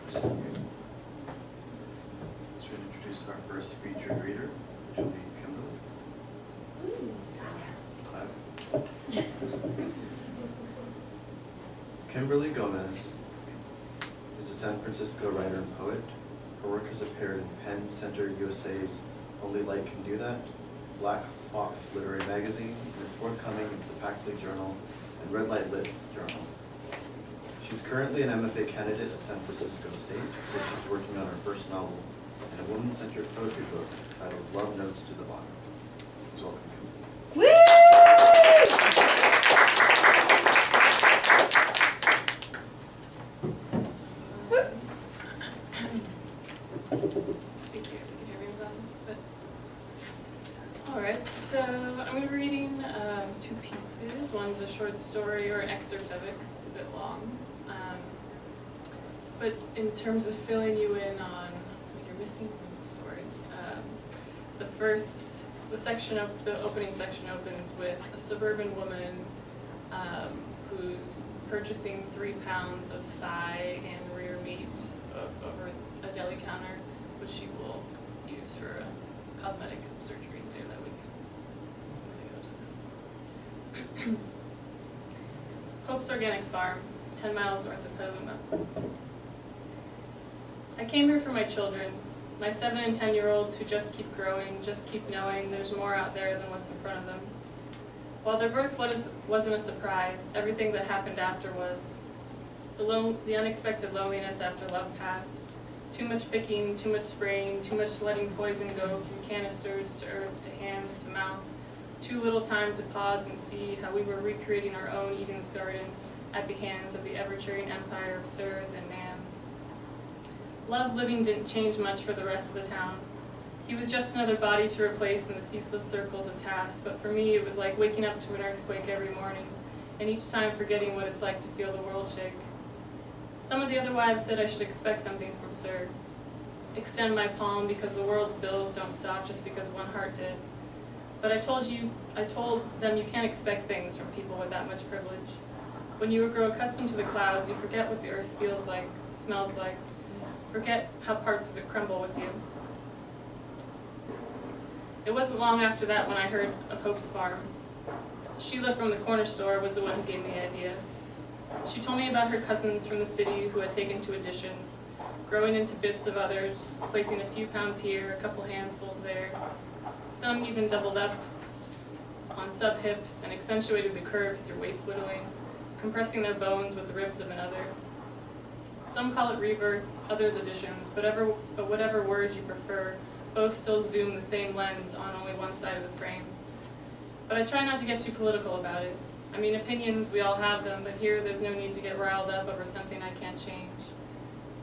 So we introduce our first featured reader, which will be Kimberly. Kimberly Gomes is a San Francisco writer and poet. Her work has appeared in Penn Center USA's Only Light Can Do That, Black Fox Literary Magazine, and is forthcoming in Cipactl Journal and Red Light Lit Journal. She's currently an MFA candidate at San Francisco State, where she's working on her first novel and a woman-centered poetry book titled Love Notes to the Bottom. Please welcome Kimberly. Woo! Thank you. It's gonna hear me without this, but all right. So I'm gonna be reading two pieces. One's a short story or an excerpt of it because it's a bit long. But in terms of filling you in on what you're missing from the story, the section of the opening section opens with a suburban woman who's purchasing 3 pounds of thigh and rear meat over a deli counter, which she will use for a cosmetic surgery later that week. Hope's Organic Farm, 10 miles north of Petaluma. I came here for my children, my 7 and 10-year-olds who just keep growing, just keep knowing there's more out there than what's in front of them. While their birth wasn't a surprise, everything that happened after was. The unexpected loneliness after love passed, too much picking, too much spraying, too much letting poison go from canisters to earth to hands to mouth, too little time to pause and see how we were recreating our own Eden's garden at the hands of the ever-cheering empire of sirs and ma'ams. Love living didn't change much for the rest of the town. He was just another body to replace in the ceaseless circles of tasks, but for me it was like waking up to an earthquake every morning, and each time forgetting what it's like to feel the world shake. Some of the other wives said I should expect something from Sir. Extend my palm because the world's bills don't stop just because one heart did. But I told them you can't expect things from people with that much privilege. When you grow accustomed to the clouds, you forget what the earth feels like, smells like. Forget how parts of it crumble with you. It wasn't long after that when I heard of Hope's Farm. Sheila from the corner store was the one who gave me the idea. She told me about her cousins from the city who had taken to additions, growing into bits of others, placing a few pounds here, a couple handfuls there. Some even doubled up on sub-hips and accentuated the curves through waist whittling, compressing their bones with the ribs of another. Some call it reverse, others additions, but whatever word you prefer, both still zoom the same lens on only one side of the frame. But I try not to get too political about it. I mean, opinions, we all have them, but here there's no need to get riled up over something I can't change.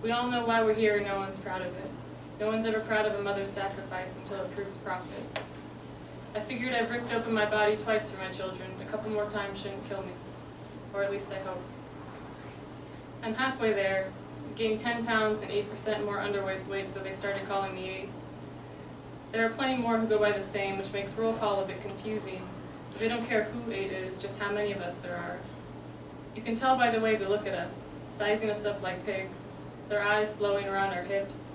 We all know why we're here and no one's proud of it. No one's ever proud of a mother's sacrifice until it proves profit. I figured I've ripped open my body twice for my children. A couple more times shouldn't kill me. Or at least I hope. I'm halfway there. Gained 10 pounds and 8% more underwaist weight, so they started calling me 8. There are plenty more who go by the same, which makes roll call a bit confusing. They don't care who 8 is, just how many of us there are. You can tell by the way they look at us, sizing us up like pigs, their eyes slowing around our hips.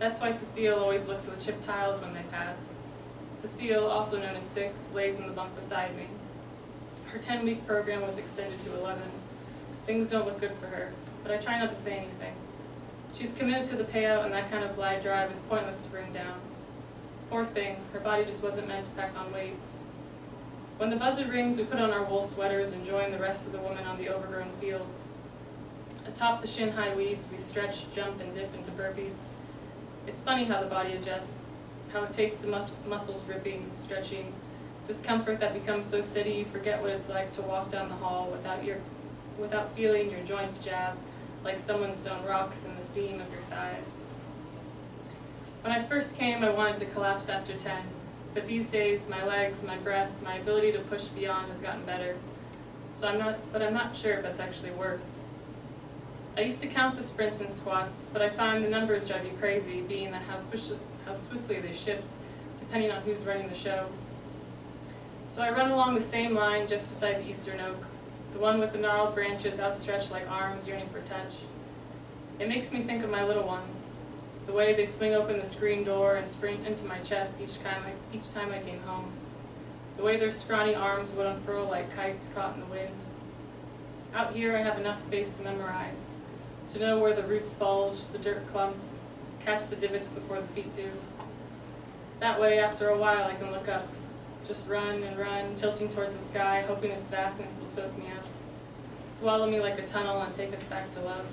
That's why Cecile always looks at the chip tiles when they pass. Cecile, also known as 6, lays in the bunk beside me. Her 10-week program was extended to 11. Things don't look good for her, but I try not to say anything. She's committed to the payout, and that kind of blind drive is pointless to bring down. Poor thing, her body just wasn't meant to pack on weight. When the buzzer rings, we put on our wool sweaters and join the rest of the women on the overgrown field. Atop the shin-high weeds, we stretch, jump, and dip into burpees. It's funny how the body adjusts, how it takes the muscles ripping, stretching, discomfort that becomes so steady you forget what it's like to walk down the hall without feeling your joints jab, like someone's sewn rocks in the seam of your thighs. When I first came, I wanted to collapse after 10, but these days, my legs, my breath, my ability to push beyond has gotten better. I'm not sure if that's actually worse. I used to count the sprints and squats, but I find the numbers drive you crazy, being that how swiftly they shift, depending on who's running the show. So I run along the same line just beside the eastern oak, the one with the gnarled branches outstretched like arms yearning for touch. It makes me think of my little ones, the way they swing open the screen door and sprint into my chest each time I came home, the way their scrawny arms would unfurl like kites caught in the wind. Out here I have enough space to memorize, to know where the roots bulge, the dirt clumps, catch the divots before the feet do. That way, after a while, I can look up, just run and run, tilting towards the sky, hoping its vastness will soak me up, swallow me like a tunnel and take us back to love.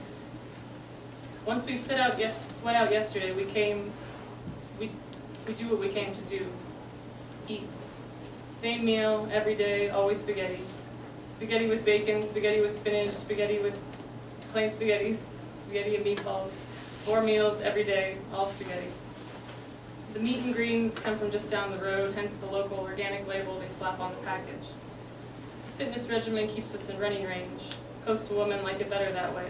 Once we've sweat out yesterday, we do what we came to do. Eat. Same meal, every day, always spaghetti. Spaghetti with bacon, spaghetti with spinach, spaghetti with plain spaghetti, spaghetti and meatballs. 4 meals every day, all spaghetti. The meat and greens come from just down the road, hence the local organic label they slap on the package. The fitness regimen keeps us in running range. Coastal women like it better that way,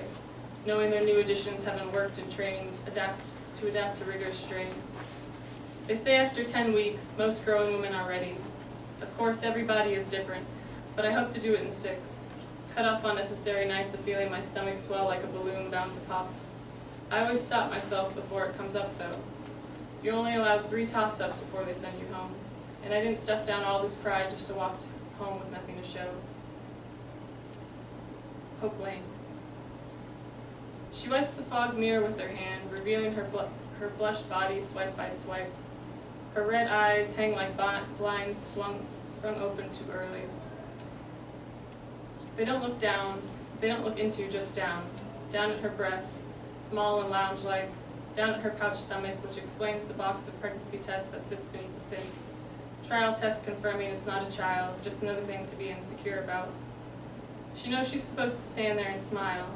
knowing their new additions have been worked and trained to adapt to rigorous strain. They say after 10 weeks, most growing women are ready. Of course, everybody is different, but I hope to do it in 6. Cut off unnecessary nights of feeling my stomach swell like a balloon bound to pop. I always stop myself before it comes up, though. You're only allowed 3 toss-ups before they send you home, and I didn't stuff down all this pride just to walk home with nothing to show. Hope Lane. She wipes the fog mirror with her hand, revealing her blushed body swipe by swipe. Her red eyes hang like blinds sprung open too early. They don't look down, they don't look into, just down at her breasts, small and lounge-like, down at her pouch stomach, which explains the box of pregnancy tests that sits beneath the sink. Trial test confirming it's not a child, just another thing to be insecure about. She knows she's supposed to stand there and smile,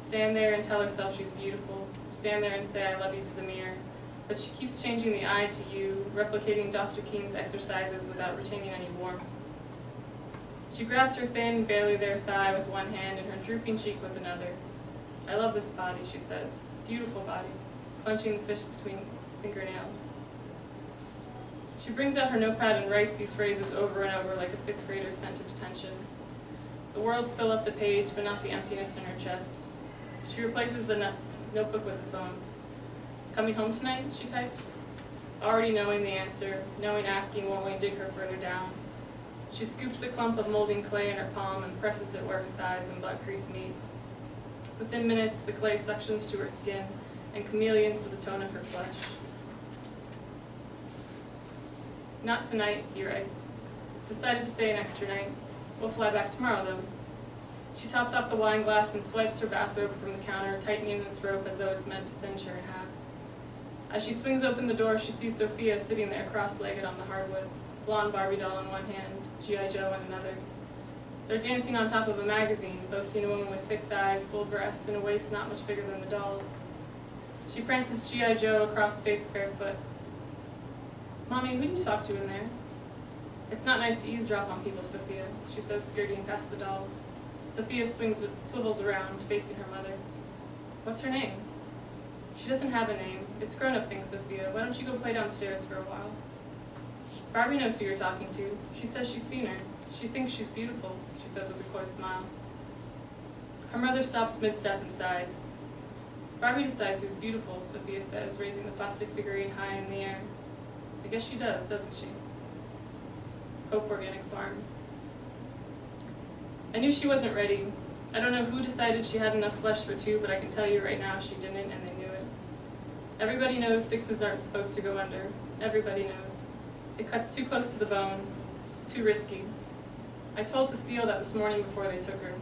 stand there and tell herself she's beautiful, stand there and say I love you to the mirror, but she keeps changing the I to you, replicating Dr. King's exercises without retaining any warmth. She grabs her thin, barely there thigh with one hand and her drooping cheek with another. I love this body, she says. Beautiful body, clenching the fist between fingernails. She brings out her notepad and writes these phrases over and over like a 5th grader sent to detention. The words fill up the page, but not the emptiness in her chest. She replaces the notebook with the phone. Coming home tonight, she types. Already knowing the answer, knowing asking won't only dig her further down. She scoops a clump of molding clay in her palm and presses it where her thighs and butt crease meet. Within minutes, the clay suctions to her skin and chameleons to the tone of her flesh. Not tonight, he writes. Decided to stay an extra night. We'll fly back tomorrow, though. She tops off the wine glass and swipes her bathrobe from the counter, tightening its rope as though it's meant to cinch her in half. As she swings open the door, she sees Sophia sitting there cross-legged on the hardwood, blonde Barbie doll in one hand, G.I. Joe in another. They're dancing on top of a magazine, boasting a woman with thick thighs, full breasts, and a waist not much bigger than the doll's. She prances G.I. Joe across Faith's bare foot. Mommy, who do you talk to in there? It's not nice to eavesdrop on people, Sophia, she says, skirting past the dolls. Sophia swivels around, facing her mother. What's her name? She doesn't have a name. It's grown-up thing, Sophia. Why don't you go play downstairs for a while? Barbie knows who you're talking to. She says she's seen her. She thinks she's beautiful, she says with a coy smile. Her mother stops mid-step and sighs. Barbie decides who's beautiful, Sophia says, raising the plastic figurine high in the air. I guess she does, doesn't she? Hope Organic Farm. I knew she wasn't ready. I don't know who decided she had enough flesh for 2, but I can tell you right now she didn't, and they knew it. Everybody knows 6s aren't supposed to go under. Everybody knows. It cuts too close to the bone. Too risky. I told Cecile that this morning before they took her.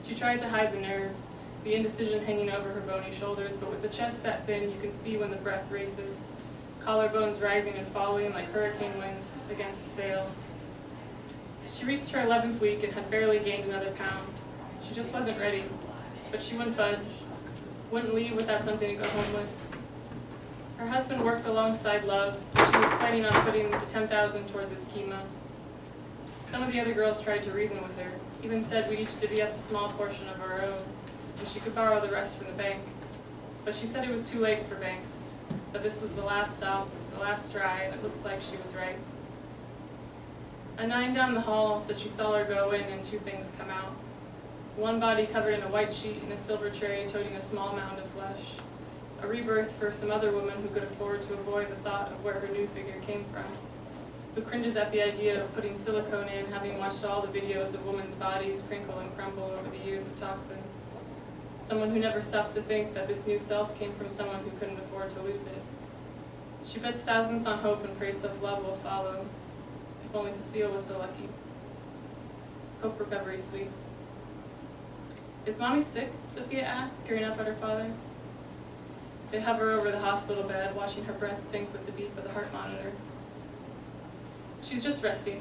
She tried to hide the nerves, the indecision hanging over her bony shoulders, but with the chest that thin, you can see when the breath races, collarbones rising and falling like hurricane winds against the sail. She reached her 11th week and had barely gained another pound. She just wasn't ready, but she wouldn't budge, wouldn't leave without something to go home with. Her husband worked alongside Love, and she was planning on putting the $10,000 towards his chemo. Some of the other girls tried to reason with her, even said we'd each divvy up a small portion of our own, and she could borrow the rest from the bank. But she said it was too late for banks, that this was the last stop, the last try, and it looks like she was right. A 9 down the hall said she saw her go in and 2 things come out. One body covered in a white sheet and a silver tray toting a small mound of flesh. A rebirth for some other woman who could afford to avoid the thought of where her new figure came from. Who cringes at the idea of putting silicone in, having watched all the videos of women's bodies crinkle and crumble over the years of toxins. Someone who never stops to think that this new self came from someone who couldn't afford to lose it. She bets thousands on hope and prays self-love will follow. If only Cecile was so lucky. Hope recovery, sweet. Is Mommy sick? Sophia asked, peering up at her father. They hover over the hospital bed, watching her breath sync with the beat of the heart monitor. She's just resting.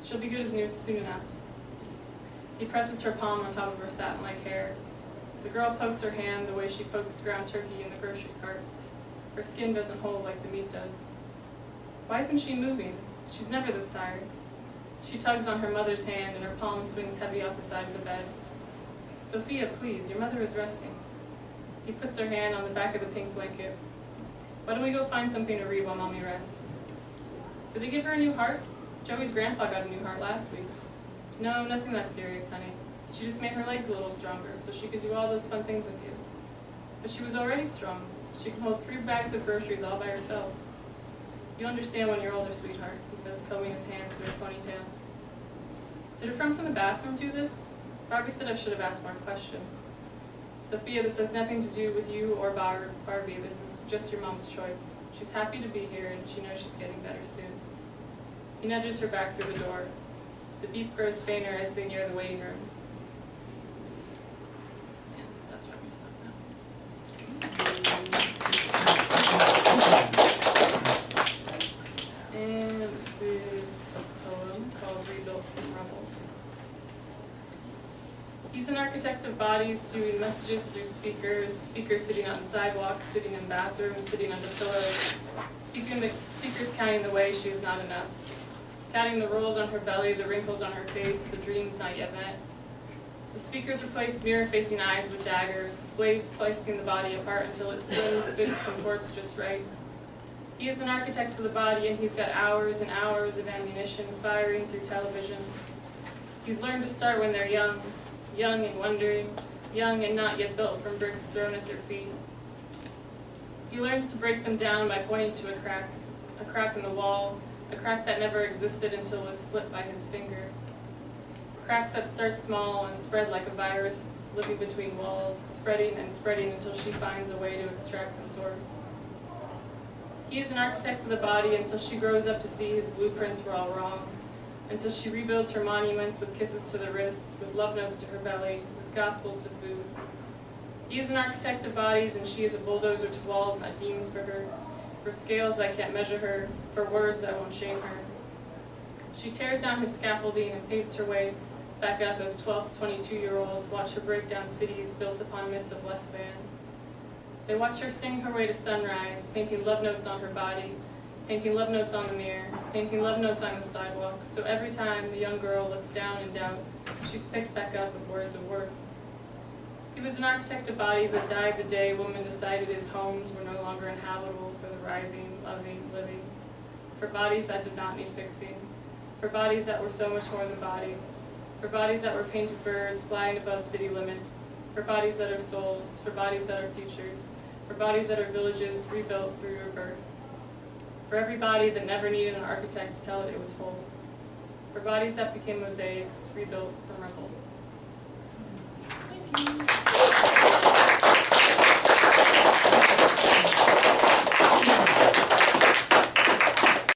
She'll be good as new soon enough. He presses her palm on top of her satin-like hair. The girl pokes her hand the way she pokes ground turkey in the grocery cart. Her skin doesn't hold like the meat does. Why isn't she moving? She's never this tired. She tugs on her mother's hand and her palm swings heavy off the side of the bed. Sophia, please, your mother is resting. He puts her hand on the back of the pink blanket. Why don't we go find something to read while Mommy rests? Did they give her a new heart? Joey's grandpa got a new heart last week. No, nothing that serious, honey. She just made her legs a little stronger so she could do all those fun things with you. But she was already strong. She can hold 3 bags of groceries all by herself. You'll understand when you're older, sweetheart, he says, combing his hands through her ponytail. Did her friend from the bathroom do this? Barbie said I should have asked more questions. Sophia, this has nothing to do with you or Barbie. This is just your mom's choice. She's happy to be here, and she knows she's getting better soon. He nudges her back through the door. The beep grows fainter as they near the waiting room. And that's where we stop now. And this is a poem called Rebuilt from Rubble. He's an architect of bodies, viewing messages through speakers, speakers sitting on sidewalks, sitting in bathrooms, sitting under pillows, speakers counting the ways she is not enough, counting the rolls on her belly, the wrinkles on her face, the dreams not yet met. The speakers replace mirror-facing eyes with daggers, blades slicing the body apart until it swims, fits, contorts just right. He is an architect of the body, and he's got hours and hours of ammunition firing through televisions. He's learned to start when they're young and wondering, young and not yet built from bricks thrown at their feet. He learns to break them down by pointing to a crack in the wall, a crack that never existed until it was split by his finger. Cracks that start small and spread like a virus, living between walls, spreading and spreading until she finds a way to extract the source. He is an architect of the body until she grows up to see his blueprints were all wrong, until she rebuilds her monuments with kisses to the wrists, with love notes to her belly, with gospels to food. He is an architect of bodies, and she is a bulldozer to walls, not beams for her, for scales that can't measure her, for words that won't shame her. She tears down his scaffolding and paints her way back up as 12 to 22-year-olds watch her break down cities built upon myths of less than. They watch her sing her way to sunrise, painting love notes on her body, painting love notes on the mirror, painting love notes on the sidewalk, so every time the young girl looks down in doubt, she's picked back up with words of worth. He was an architect of bodies that died the day women decided his homes were no longer inhabitable for the rising, loving, living, for bodies that did not need fixing, for bodies that were so much more than bodies, for bodies that were painted birds flying above city limits, for bodies that are souls, for bodies that are futures, for bodies that are villages rebuilt through rebirth. For every body that never needed an architect to tell it it was whole. For bodies that became mosaics, rebuilt from rubble. Thank you.